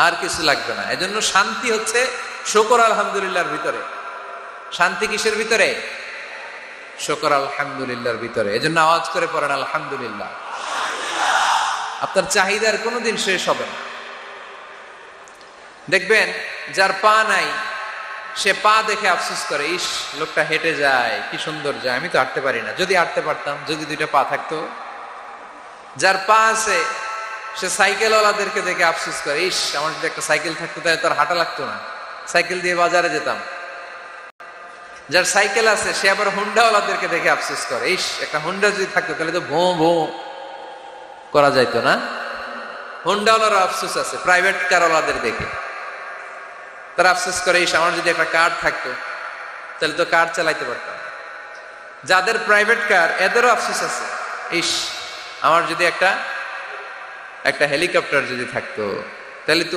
আর কিছু লাগবে না। এজন্য শান্তি হচ্ছে শুকর আলহামদুলিল্লাহর ভিতরে। শান্তি কিসের ভিতরে? শুকর আলহামদুলিল্লাহর ভিতরে। এজন্য আওয়াজ করে পড়েন আলহামদুলিল্লাহ। আপনার চাহিদার কোনোদিন শেষ হবে না। দেখবেন যার পা নাই সে পা দেখে আফসোস করে, ইস লোকটা হেঁটে যায়, কি সুন্দর যায়, আমি তো হাঁটতে পারি না, যদি হাঁটতে পারতাম, যদি দুইটা পা থাকতো। যার পা আছে সে সাইকেলওয়ালাদেরকে দেখে আফসোস করে, ইস আমার যদি একটা সাইকেল থাকতো তাহলে তার হাঁটা লাগতো না, সাইকেল দিয়ে বাজারে যেতাম। যার সাইকেল আছে সে আবার হুন্ডাওয়ালাদেরকে দেখে আফসোস করে, ইস একটা হুন্ডা যদি থাকতো তাহলে তো ভোঁ ভোঁ করা যাইতো না। হুন্ডাওয়ালারও আফসোস আছে প্রাইভেট কারওয়ালাদের দেখে, তারা আফসোস করে, ইস আমার যদি একটা কার থাকতো তাহলে তো কার চালাইতে পারতাম। যাদের প্রাইভেট কার এদেরও আফসোস আছে, ইস আমার যদি একটা হেলিকপ্টার যদি থাকতো তাহলে তো